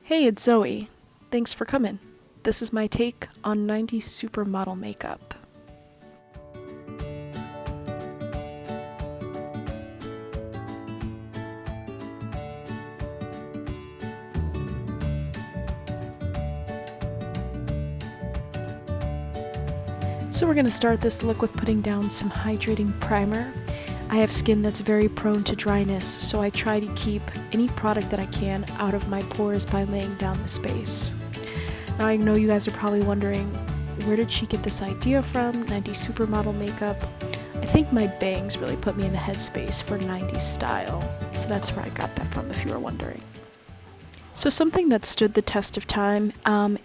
Hey, it's Zoe. Thanks for coming. This is my take on 90s supermodel makeup. So we're going to start this look with putting down some hydrating primer. I have skin that's very prone to dryness, so I try to keep any product that I can out of my pores by laying down the base. Now I know you guys are probably wondering, where did she get this idea from, 90s supermodel makeup? I think my bangs really put me in the headspace for 90s style, so that's where I got that from if you were wondering. So something that stood the test of time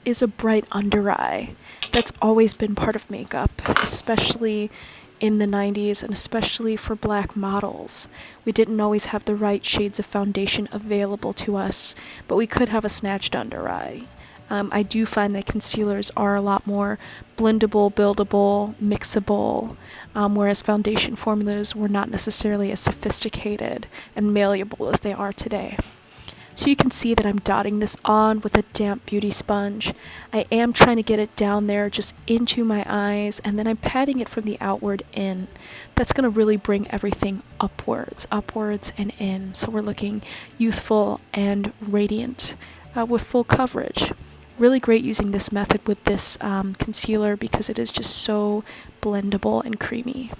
is a bright under eye. That's always been part of makeup, especially in the 90s and especially for black models. We didn't always have the right shades of foundation available to us, but we could have a snatched under eye. I do find that concealers are a lot more blendable, buildable, mixable, whereas foundation formulas were not necessarily as sophisticated and malleable as they are today. So you can see that I'm dotting this on with a damp beauty sponge. I am trying to get it down there just into my eyes, and then I'm patting it from the outward in. That's going to really bring everything upwards and in. So we're looking youthful and radiant with full coverage. Really great using this method with this concealer because it is just so blendable and creamy.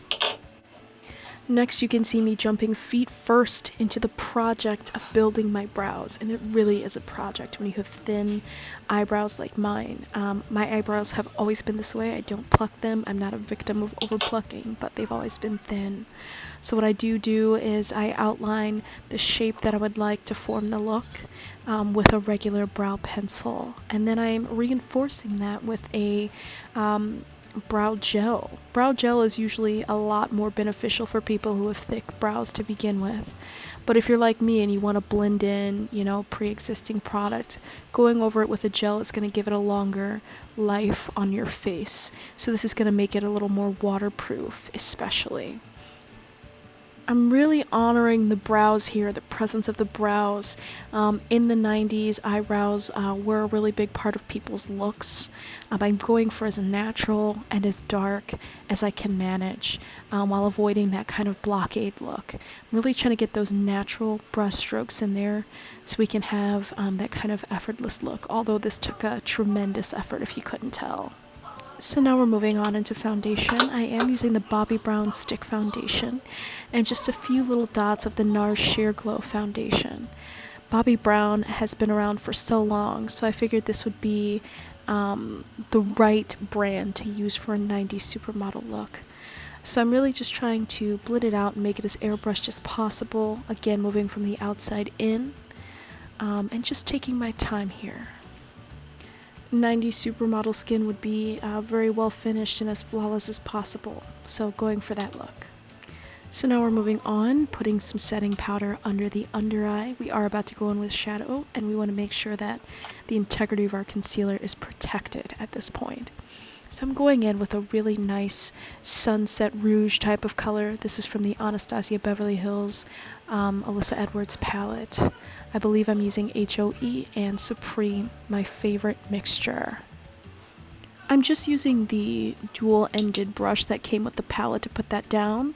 Next, you can see me jumping feet first into the project of building my brows, and it really is a project when you have thin eyebrows like mine. My eyebrows have always been this way. I don't pluck them. I'm not a victim of overplucking, but they've always been thin. So what I do is I outline the shape that I would like to form the look with a regular brow pencil, and then I'm reinforcing that with a brow gel. Brow gel is usually a lot more beneficial for people who have thick brows to begin with. But if you're like me and you want to blend in, pre-existing product, going over it with a gel is going to give it a longer life on your face. So this is going to make it a little more waterproof, especially. I'm really honoring the brows here, the presence of the brows. In the 90s, eyebrows were a really big part of people's looks. I'm going for as natural and as dark as I can manage while avoiding that kind of blockade look. I'm really trying to get those natural brush strokes in there so we can have that kind of effortless look, although this took a tremendous effort if you couldn't tell. So now we're moving on into foundation. I am using the Bobbi Brown Stick Foundation and just a few little dots of the NARS Sheer Glow Foundation. Bobbi Brown has been around for so long, so I figured this would be the right brand to use for a 90s supermodel look. So I'm really just trying to blend it out and make it as airbrushed as possible, again moving from the outside in, and just taking my time here. 90s supermodel skin would be very well finished and as flawless as possible, so going for that look. So now we're moving on, putting some setting powder under the under eye. We are about to go in with shadow, and we want to make sure that the integrity of our concealer is protected at this point. So I'm going in with a really nice sunset rouge type of color. This is from the Anastasia Beverly Hills Alyssa Edwards palette. I believe I'm using HOE and Supreme, my favorite mixture. I'm just using the dual-ended brush that came with the palette to put that down,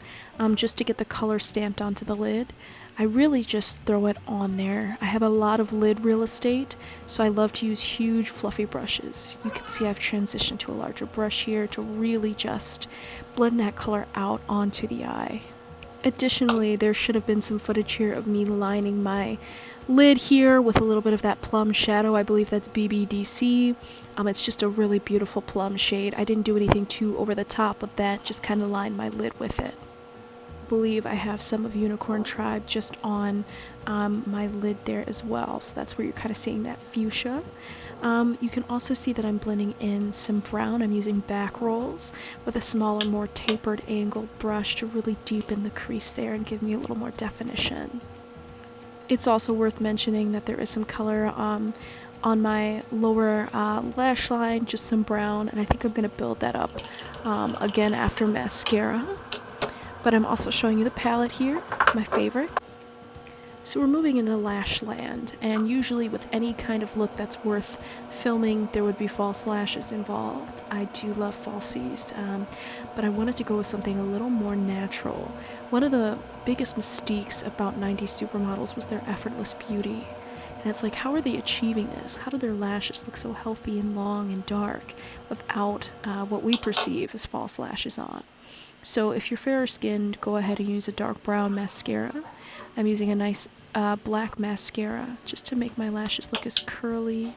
just to get the color stamped onto the lid. I really just throw it on there. I have a lot of lid real estate, so I love to use huge fluffy brushes. You can see I've transitioned to a larger brush here to really just blend that color out onto the eye. Additionally, there should have been some footage here of me lining my lid here with a little bit of that plum shadow. I believe that's BBDC. It's just a really beautiful plum shade. I didn't do anything too over the top with that, just kind of lined my lid with it. I believe I have some of Unicorn Tribe just on my lid there as well, so that's where you're kind of seeing that fuchsia. You can also see that I'm blending in some brown. I'm using back rolls with a smaller, more tapered angled brush to really deepen the crease there and give me a little more definition. It's also worth mentioning that there is some color on my lower lash line, just some brown, and I think I'm going to build that up again after mascara. But I'm also showing you the palette here. It's my favorite. So we're moving into lash land, and usually with any kind of look that's worth filming, there would be false lashes involved. I do love falsies, but I wanted to go with something a little more natural. One of the biggest mystique about 90s supermodels was their effortless beauty. And it's like, how are they achieving this? How do their lashes look so healthy and long and dark without what we perceive as false lashes on? So if you're fairer skinned, go ahead and use a dark brown mascara. I'm using a nice black mascara just to make my lashes look as curly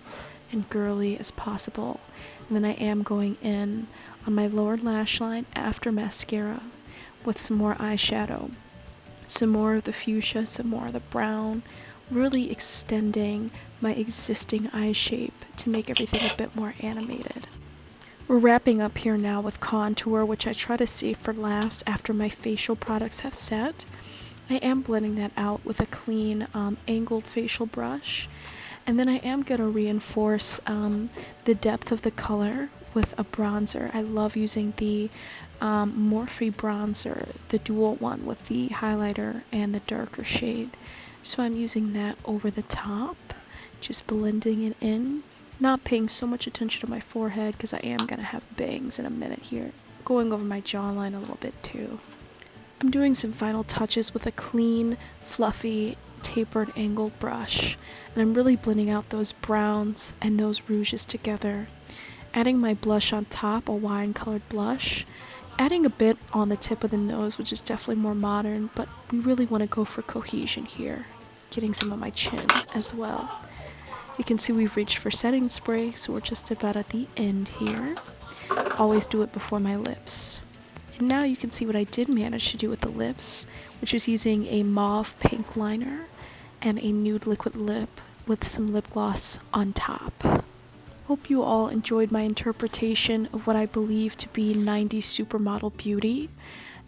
and girly as possible. And then I am going in on my lower lash line after mascara with some more eyeshadow. Some more of the fuchsia, some more of the brown, really extending my existing eye shape to make everything a bit more animated. We're wrapping up here now with contour, which I try to save for last after my facial products have set. I am blending that out with a clean angled facial brush. And then I am going to reinforce the depth of the color with a bronzer. I love using the Morphe bronzer, the dual one with the highlighter and the darker shade. So I'm using that over the top, just blending it in. Not paying so much attention to my forehead because I am going to have bangs in a minute here. Going over my jawline a little bit too. I'm doing some final touches with a clean, fluffy, tapered angled brush. And I'm really blending out those browns and those rouges together. Adding my blush on top, a wine colored blush. Adding a bit on the tip of the nose, which is definitely more modern, but we really want to go for cohesion here. Getting some on my chin as well. You can see we've reached for setting spray, so we're just about at the end here. Always do it before my lips. And now you can see what I did manage to do with the lips, which is using a mauve pink liner and a nude liquid lip with some lip gloss on top. Hope you all enjoyed my interpretation of what I believe to be 90s supermodel beauty,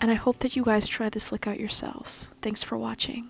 and I hope that you guys try this look out yourselves. Thanks for watching.